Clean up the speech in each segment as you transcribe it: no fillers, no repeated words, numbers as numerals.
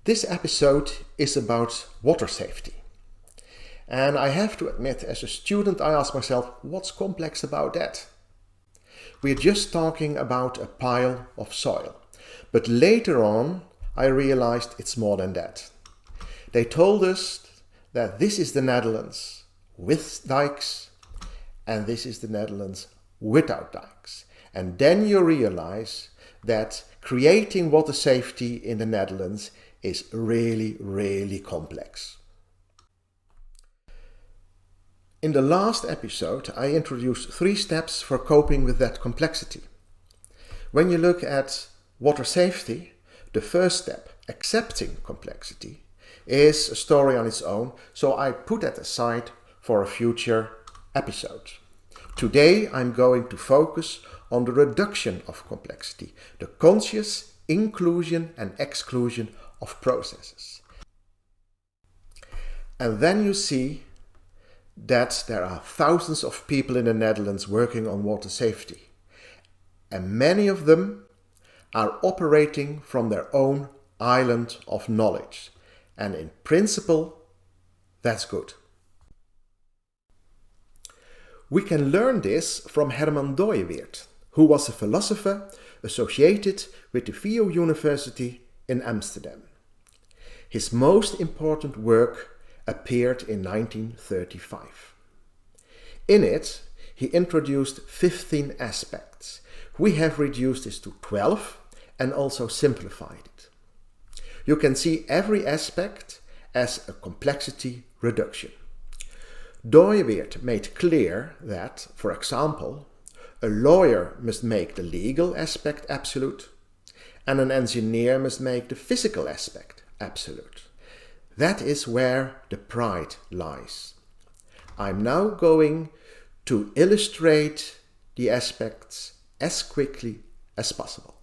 This episode is about water safety. And I have to admit, as a student, I ask myself, what's complex about that? We're just talking about a pile of soil. But later on, I realized it's more than that. They told us that this is the Netherlands with dikes, and this is the Netherlands without dikes. And then you realize that creating water safety in the Netherlands is really, really complex. In the last episode, I introduced 3 steps for coping with that complexity. When you look at water safety, the first step, accepting complexity, is a story on its own, so I put that aside for a future episode. Today I'm going to focus on the reduction of complexity, the conscious inclusion and exclusion of processes. And then you see that there are thousands of people in the Netherlands working on water safety. And many of them are operating from their own island of knowledge. And in principle, that's good. We can learn this from Herman Dooyeweerd, who was a philosopher associated with the VU University in Amsterdam. His most important work appeared in 1935. In it, he introduced 15 aspects. We have reduced this to 12 and also simplified it. You can see every aspect as a complexity reduction. Dooyeweerd made clear that, for example, a lawyer must make the legal aspect absolute, and an engineer must make the physical aspect absolute. That is where the pride lies. I'm now going to illustrate the aspects as quickly as possible.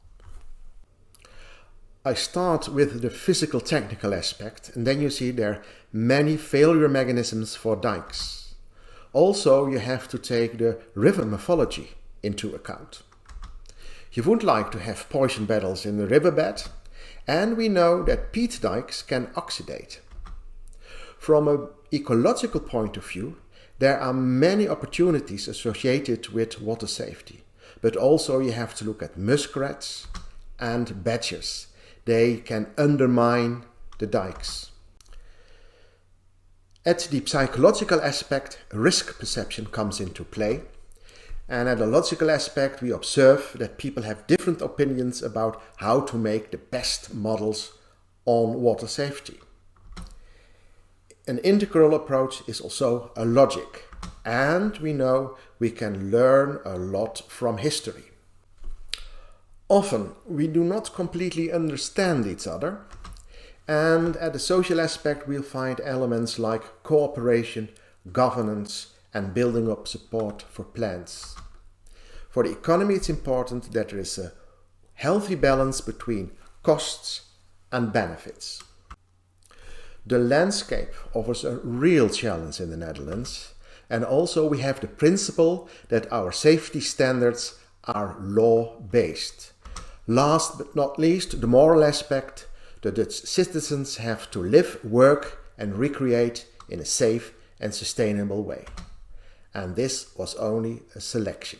I start with the physical technical aspect, and then you see there are many failure mechanisms for dikes. Also, you have to take the river morphology into account. You would like to have poison battles in the riverbed, and we know that peat dikes can oxidate. From an ecological point of view, there are many opportunities associated with water safety, but also you have to look at muskrats and badgers. They can undermine the dikes. At the psychological aspect, risk perception comes into play. And at a logical aspect, we observe that people have different opinions about how to make the best models on water safety. An integral approach is also a logic, and we know we can learn a lot from history. Often we do not completely understand each other, and at the social aspect we'll find elements like cooperation, governance, and building up support for plans. For the economy, it's important that there is a healthy balance between costs and benefits. The landscape offers a real challenge in the Netherlands, and also we have the principle that our safety standards are law-based. Last but not least, the moral aspect. The Dutch citizens have to live, work and recreate in a safe and sustainable way. And this was only a selection.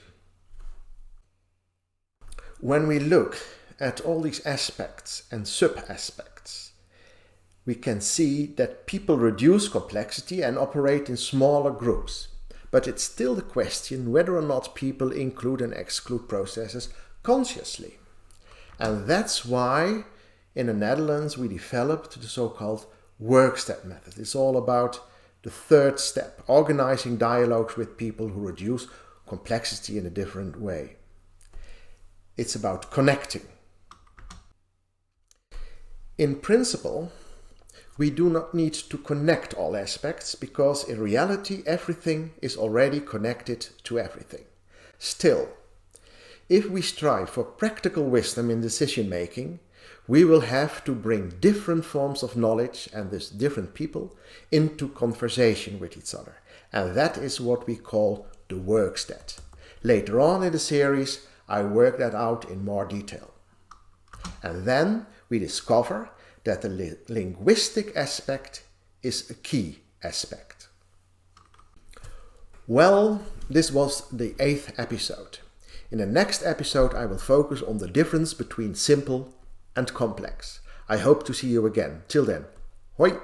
When we look at all these aspects and sub-aspects, we can see that people reduce complexity and operate in smaller groups. But it's still the question whether or not people include and exclude processes consciously. And that's why in the Netherlands we developed the so-called Workstead method. It's all about the third step, organizing dialogues with people who reduce complexity in a different way. It's about connecting. In principle, we do not need to connect all aspects because in reality everything is already connected to everything. Still, if we strive for practical wisdom in decision making, we will have to bring different forms of knowledge and thus different people into conversation with each other. And that is what we call the Workstead. Later on in the series, I work that out in more detail. And then we discover that the linguistic aspect is a key aspect. Well, this was the 8th episode. In the next episode I will focus on the difference between simple and complex. I hope to see you again. Till then, hoi!